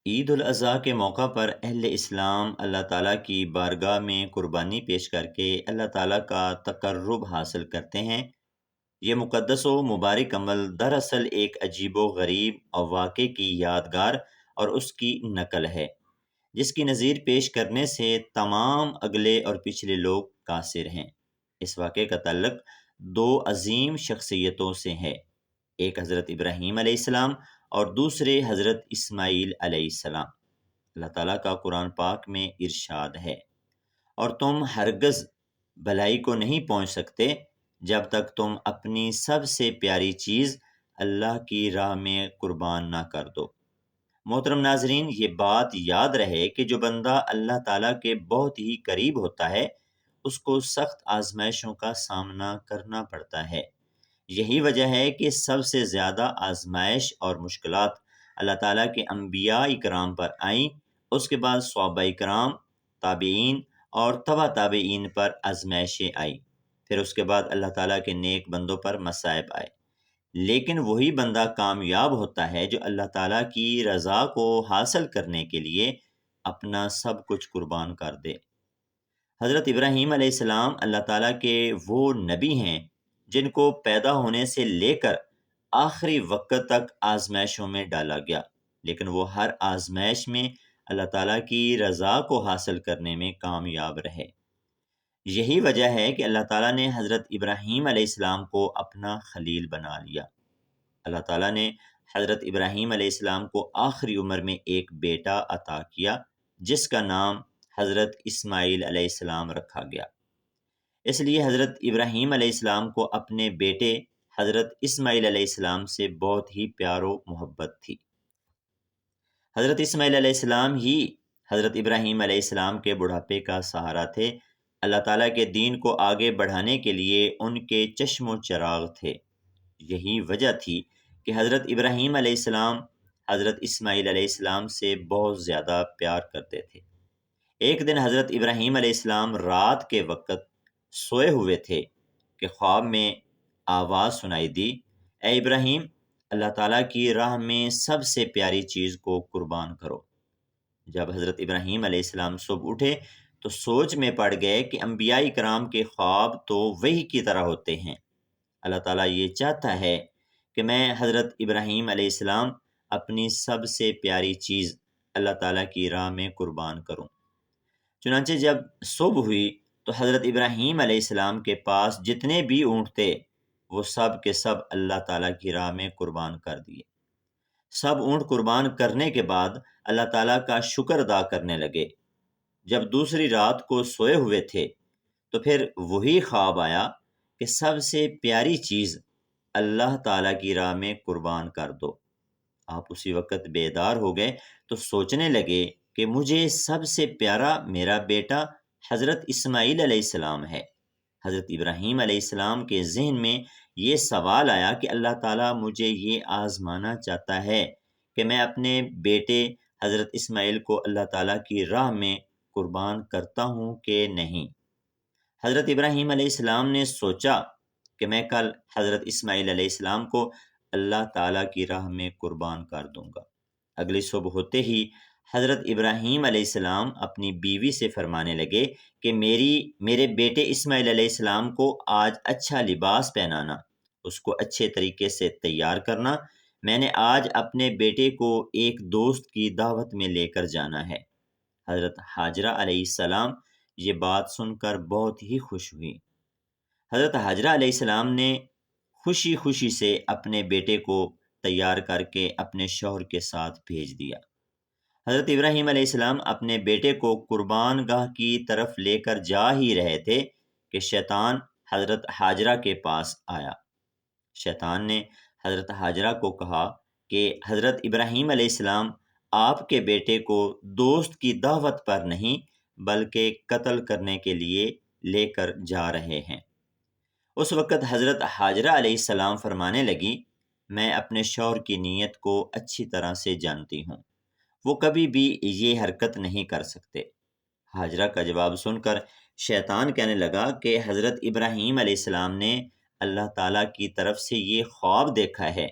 عید الاضحیٰ کے موقع پر اہل اسلام اللہ تعالیٰ کی بارگاہ میں قربانی پیش کر کے اللہ تعالیٰ کا تقرب حاصل کرتے ہیں۔ یہ مقدس و مبارک عمل دراصل ایک عجیب و غریب اور واقعے کی یادگار اور اس کی نقل ہے، جس کی نظیر پیش کرنے سے تمام اگلے اور پچھلے لوگ قاصر ہیں۔ اس واقعے کا تعلق دو عظیم شخصیتوں سے ہے، ایک حضرت ابراہیم علیہ السلام اور دوسرے حضرت اسماعیل علیہ السلام۔ اللہ تعالیٰ کا قرآن پاک میں ارشاد ہے، اور تم ہرگز بھلائی کو نہیں پہنچ سکتے جب تک تم اپنی سب سے پیاری چیز اللہ کی راہ میں قربان نہ کر دو۔ محترم ناظرین، یہ بات یاد رہے کہ جو بندہ اللہ تعالیٰ کے بہت ہی قریب ہوتا ہے اس کو سخت آزمائشوں کا سامنا کرنا پڑتا ہے۔ یہی وجہ ہے کہ سب سے زیادہ آزمائش اور مشکلات اللہ تعالیٰ کے انبیاء اکرام پر آئیں، اس کے بعد صحابہ اکرام، تابعین اور تبع تابعین پر آزمائشیں آئی، پھر اس کے بعد اللہ تعالیٰ کے نیک بندوں پر مصائب آئے، لیکن وہی بندہ کامیاب ہوتا ہے جو اللہ تعالیٰ کی رضا کو حاصل کرنے کے لیے اپنا سب کچھ قربان کر دے۔ حضرت ابراہیم علیہ السلام اللہ تعالیٰ کے وہ نبی ہیں جن کو پیدا ہونے سے لے کر آخری وقت تک آزمائشوں میں ڈالا گیا، لیکن وہ ہر آزمائش میں اللہ تعالیٰ کی رضا کو حاصل کرنے میں کامیاب رہے۔ یہی وجہ ہے کہ اللہ تعالیٰ نے حضرت ابراہیم علیہ السلام کو اپنا خلیل بنا لیا۔ اللہ تعالیٰ نے حضرت ابراہیم علیہ السلام کو آخری عمر میں ایک بیٹا عطا کیا جس کا نام حضرت اسماعیل علیہ السلام رکھا گیا۔ اس لیے حضرت ابراہیم علیہ السلام کو اپنے بیٹے حضرت اسماعیل علیہ السلام سے بہت ہی پیار و محبت تھی۔ حضرت اسماعیل علیہ السلام ہی حضرت ابراہیم علیہ السلام کے بڑھاپے کا سہارا تھے، اللہ تعالیٰ کے دین کو آگے بڑھانے کے لیے ان کے چشم و چراغ تھے۔ یہی وجہ تھی کہ حضرت ابراہیم علیہ السلام حضرت اسماعیل علیہ السلام سے بہت زیادہ پیار کرتے تھے۔ ایک دن حضرت ابراہیم علیہ السلام رات کے وقت سوئے ہوئے تھے کہ خواب میں آواز سنائی دی، اے ابراہیم، اللہ تعالیٰ کی راہ میں سب سے پیاری چیز کو قربان کرو۔ جب حضرت ابراہیم علیہ السلام صبح اٹھے تو سوچ میں پڑ گئے کہ انبیاء کرام کے خواب تو وحی کی طرح ہوتے ہیں، اللہ تعالیٰ یہ چاہتا ہے کہ میں حضرت ابراہیم علیہ السلام اپنی سب سے پیاری چیز اللہ تعالیٰ کی راہ میں قربان کروں۔ چنانچہ جب صبح ہوئی تو حضرت ابراہیم علیہ السلام کے پاس جتنے بھی اونٹ تھے وہ سب کے سب اللہ تعالیٰ کی راہ میں قربان کر دیے۔ سب اونٹ قربان کرنے کے بعد اللہ تعالیٰ کا شکر ادا کرنے لگے۔ جب دوسری رات کو سوئے ہوئے تھے تو پھر وہی خواب آیا کہ سب سے پیاری چیز اللہ تعالیٰ کی راہ میں قربان کر دو۔ آپ اسی وقت بیدار ہو گئے تو سوچنے لگے کہ مجھے سب سے پیارا میرا بیٹا حضرت اسماعیل علیہ السلام ہے۔ حضرت ابراہیم علیہ السلام کے ذہن میں یہ سوال آیا کہ اللہ تعالیٰ مجھے یہ آزمانا چاہتا ہے کہ میں اپنے بیٹے حضرت اسماعیل کو اللہ تعالیٰ کی راہ میں قربان کرتا ہوں کہ نہیں۔ حضرت ابراہیم علیہ السلام نے سوچا کہ میں کل حضرت اسماعیل علیہ السلام کو اللہ تعالیٰ کی راہ میں قربان کر دوں گا۔ اگلی صبح ہوتے ہی حضرت ابراہیم علیہ السلام اپنی بیوی سے فرمانے لگے کہ میرے بیٹے اسماعیل علیہ السلام کو آج اچھا لباس پہنانا، اس کو اچھے طریقے سے تیار کرنا، میں نے آج اپنے بیٹے کو ایک دوست کی دعوت میں لے کر جانا ہے۔ حضرت ہاجرہ علیہ السلام یہ بات سن کر بہت ہی خوش ہوئی۔ حضرت ہاجرہ علیہ السلام نے خوشی خوشی سے اپنے بیٹے کو تیار کر کے اپنے شوہر کے ساتھ بھیج دیا۔ حضرت ابراہیم علیہ السلام اپنے بیٹے کو قربان گاہ کی طرف لے کر جا ہی رہے تھے کہ شیطان حضرت ہاجرہ کے پاس آیا۔ شیطان نے حضرت ہاجرہ کو کہا کہ حضرت ابراہیم علیہ السلام آپ کے بیٹے کو دوست کی دعوت پر نہیں بلکہ قتل کرنے کے لیے لے کر جا رہے ہیں۔ اس وقت حضرت ہاجرہ علیہ السلام فرمانے لگی، میں اپنے شوہر کی نیت کو اچھی طرح سے جانتی ہوں، وہ کبھی بھی یہ حرکت نہیں کر سکتے۔ ہاجرہ کا جواب سن کر شیطان کہنے لگا کہ حضرت ابراہیم علیہ السلام نے اللہ تعالیٰ کی طرف سے یہ خواب دیکھا ہے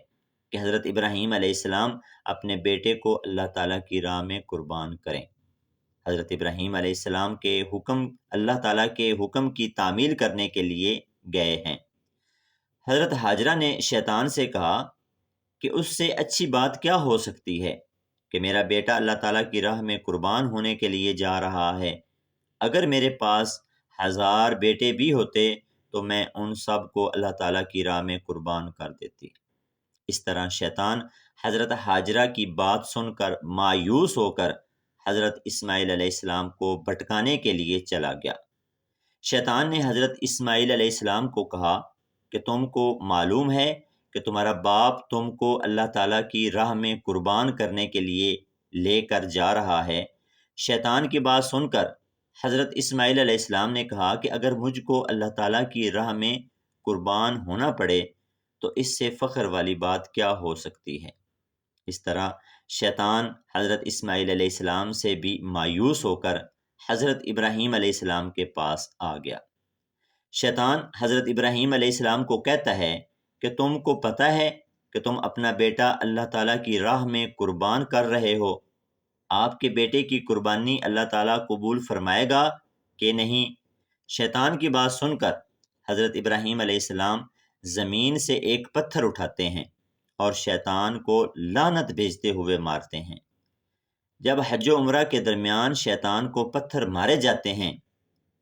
کہ حضرت ابراہیم علیہ السلام اپنے بیٹے کو اللہ تعالیٰ کی راہ میں قربان کریں۔ حضرت ابراہیم علیہ السلام کے حکم اللہ تعالیٰ کے حکم کی تعمیل کرنے کے لیے گئے ہیں۔ حضرت ہاجرہ نے شیطان سے کہا کہ اس سے اچھی بات کیا ہو سکتی ہے کہ میرا بیٹا اللہ تعالیٰ کی راہ میں قربان ہونے کے لیے جا رہا ہے۔ اگر میرے پاس 1000 بیٹے بھی ہوتے تو میں ان سب کو اللہ تعالیٰ کی راہ میں قربان کر دیتی۔ اس طرح شیطان حضرت ہاجرہ کی بات سن کر مایوس ہو کر حضرت اسماعیل علیہ السلام کو بھٹکانے کے لیے چلا گیا۔ شیطان نے حضرت اسماعیل علیہ السلام کو کہا کہ تم کو معلوم ہے کہ تمہارا باپ تم کو اللہ تعالیٰ کی راہ میں قربان کرنے کے لیے لے کر جا رہا ہے۔ شیطان کی بات سن کر حضرت اسماعیل علیہ السلام نے کہا کہ اگر مجھ کو اللہ تعالیٰ کی راہ میں قربان ہونا پڑے تو اس سے فخر والی بات کیا ہو سکتی ہے۔ اس طرح شیطان حضرت اسماعیل علیہ السلام سے بھی مایوس ہو کر حضرت ابراہیم علیہ السلام کے پاس آ گیا۔ شیطان حضرت ابراہیم علیہ السلام کو کہتا ہے کہ تم کو پتہ ہے کہ تم اپنا بیٹا اللہ تعالیٰ کی راہ میں قربان کر رہے ہو۔ آپ کے بیٹے کی قربانی اللہ تعالیٰ قبول فرمائے گا کہ نہیں؟ شیطان کی بات سن کر حضرت ابراہیم علیہ السلام زمین سے ایک پتھر اٹھاتے ہیں اور شیطان کو لعنت بھیجتے ہوئے مارتے ہیں۔ جب حج و عمرہ کے درمیان شیطان کو پتھر مارے جاتے ہیں،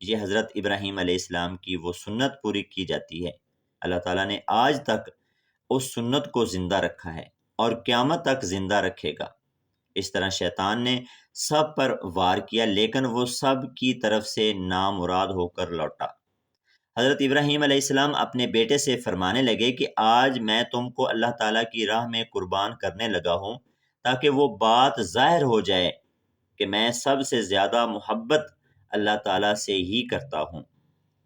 یہ حضرت ابراہیم علیہ السلام کی وہ سنت پوری کی جاتی ہے۔ اللہ تعالیٰ نے آج تک اس سنت کو زندہ رکھا ہے اور قیامت تک زندہ رکھے گا۔ اس طرح شیطان نے سب پر وار کیا لیکن وہ سب کی طرف سے نامراد ہو کر لوٹا۔ حضرت ابراہیم علیہ السلام اپنے بیٹے سے فرمانے لگے کہ آج میں تم کو اللہ تعالیٰ کی راہ میں قربان کرنے لگا ہوں تاکہ وہ بات ظاہر ہو جائے کہ میں سب سے زیادہ محبت اللہ تعالیٰ سے ہی کرتا ہوں۔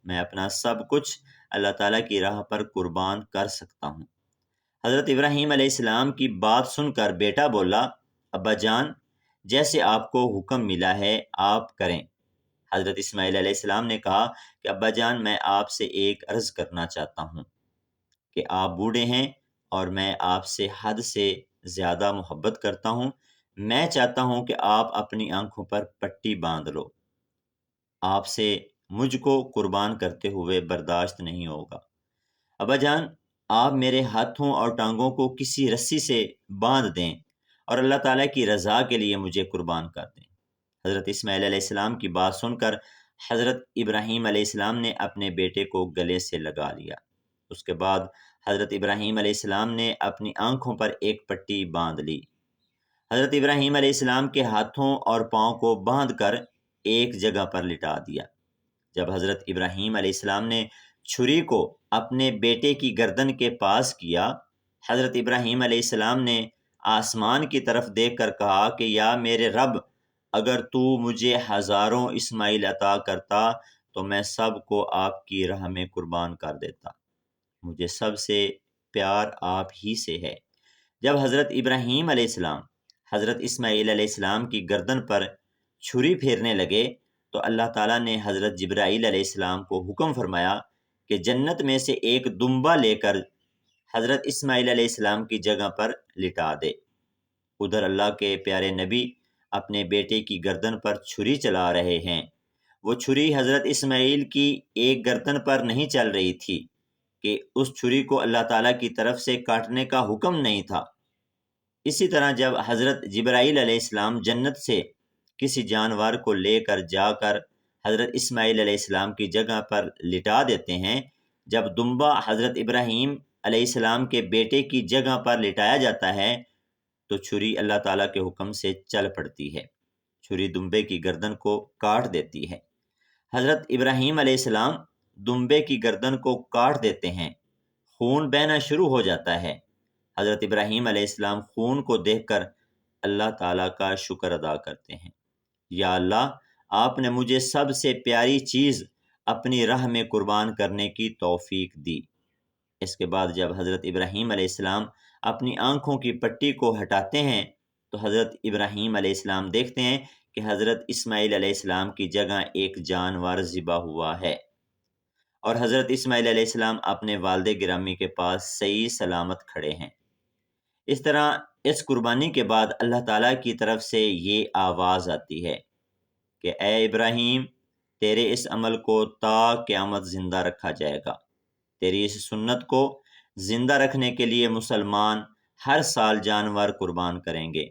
میں اپنا سب کچھ اللہ تعالیٰ کی راہ پر قربان کر سکتا ہوں۔ حضرت ابراہیم علیہ السلام کی بات سن کر بیٹا بولا، ابا جان، جیسے آپ کو حکم ملا ہے آپ کریں۔ حضرت اسماعیل علیہ السلام نے کہا کہ ابا جان، میں آپ سے ایک عرض کرنا چاہتا ہوں کہ آپ بوڑھے ہیں اور میں آپ سے حد سے زیادہ محبت کرتا ہوں۔ میں چاہتا ہوں کہ آپ اپنی آنکھوں پر پٹی باندھ لو۔ آپ سے مجھ کو قربان کرتے ہوئے برداشت نہیں ہوگا۔ ابا جان، آپ میرے ہاتھوں اور ٹانگوں کو کسی رسی سے باندھ دیں اور اللہ تعالیٰ کی رضا کے لیے مجھے قربان کر دیں۔ حضرت اسماعیل علیہ السلام کی بات سن کر حضرت ابراہیم علیہ السلام نے اپنے بیٹے کو گلے سے لگا لیا۔ اس کے بعد حضرت ابراہیم علیہ السلام نے اپنی آنکھوں پر ایک پٹی باندھ لی۔ حضرت ابراہیم علیہ السلام کے ہاتھوں اور پاؤں کو باندھ کر ایک جگہ پر لٹا دیا۔ جب حضرت ابراہیم علیہ السلام نے چھری کو اپنے بیٹے کی گردن کے پاس کیا، حضرت ابراہیم علیہ السلام نے آسمان کی طرف دیکھ کر کہا کہ یا میرے رب، اگر تو مجھے 1000 اسماعیل عطا کرتا تو میں سب کو آپ کی راہ میں قربان کر دیتا۔ مجھے سب سے پیار آپ ہی سے ہے۔ جب حضرت ابراہیم علیہ السلام حضرت اسماعیل علیہ السلام کی گردن پر چھری پھیرنے لگے تو اللہ تعالیٰ نے حضرت جبرائیل علیہ السلام کو حکم فرمایا کہ جنت میں سے ایک دمبا لے کر حضرت اسماعیل علیہ السلام کی جگہ پر لٹا دے۔ ادھر اللہ کے پیارے نبی اپنے بیٹے کی گردن پر چھری چلا رہے ہیں۔ وہ چھری حضرت اسماعیل کی ایک گردن پر نہیں چل رہی تھی کہ اس چھری کو اللہ تعالیٰ کی طرف سے کاٹنے کا حکم نہیں تھا۔ اسی طرح جب حضرت جبرائیل علیہ السلام جنت سے کسی جانور کو لے کر جا کر حضرت اسماعیل علیہ السلام کی جگہ پر لٹا دیتے ہیں، جب دمبا حضرت ابراہیم علیہ السلام کے بیٹے کی جگہ پر لٹایا جاتا ہے تو چھری اللہ تعالیٰ کے حکم سے چل پڑتی ہے۔ چھری دمبے کی گردن کو کاٹ دیتی ہے۔ حضرت ابراہیم علیہ السلام دمبے کی گردن کو کاٹ دیتے ہیں، خون بہنا شروع ہو جاتا ہے۔ حضرت ابراہیم علیہ السلام خون کو دیکھ کر اللہ تعالیٰ کا شکر ادا کرتے ہیں۔ یا اللہ، آپ نے مجھے سب سے پیاری چیز اپنی راہ میں قربان کرنے کی توفیق دی۔ اس کے بعد جب حضرت ابراہیم علیہ السلام اپنی آنکھوں کی پٹی کو ہٹاتے ہیں تو حضرت ابراہیم علیہ السلام دیکھتے ہیں کہ حضرت اسماعیل علیہ السلام کی جگہ ایک جانور ذبح ہوا ہے اور حضرت اسماعیل علیہ السلام اپنے والد گرامی کے پاس صحیح سلامت کھڑے ہیں۔ اس طرح اس قربانی کے بعد اللہ تعالیٰ کی طرف سے یہ آواز آتی ہے کہ اے ابراہیم، تیرے اس عمل کو تا قیامت زندہ رکھا جائے گا۔ تیری اس سنت کو زندہ رکھنے کے لیے مسلمان ہر سال جانور قربان کریں گے۔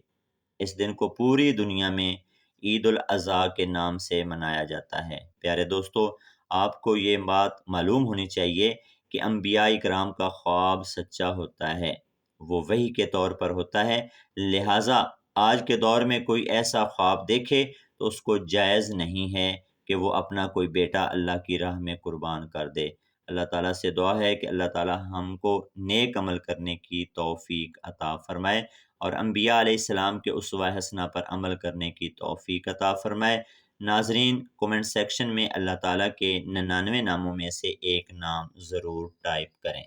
اس دن کو پوری دنیا میں عید الاضحیٰ کے نام سے منایا جاتا ہے۔ پیارے دوستو، آپ کو یہ بات معلوم ہونی چاہیے کہ انبیاء کرام کا خواب سچا ہوتا ہے، وہ وحی کے طور پر ہوتا ہے، لہٰذا آج کے دور میں کوئی ایسا خواب دیکھے تو اس کو جائز نہیں ہے کہ وہ اپنا کوئی بیٹا اللہ کی راہ میں قربان کر دے۔ اللہ تعالیٰ سے دعا ہے کہ اللہ تعالیٰ ہم کو نیک عمل کرنے کی توفیق عطا فرمائے اور انبیاء علیہ السلام کے اسوہ حسنہ پر عمل کرنے کی توفیق عطا فرمائے۔ ناظرین، کومنٹ سیکشن میں اللہ تعالیٰ کے 99 ناموں میں سے ایک نام ضرور ٹائپ کریں۔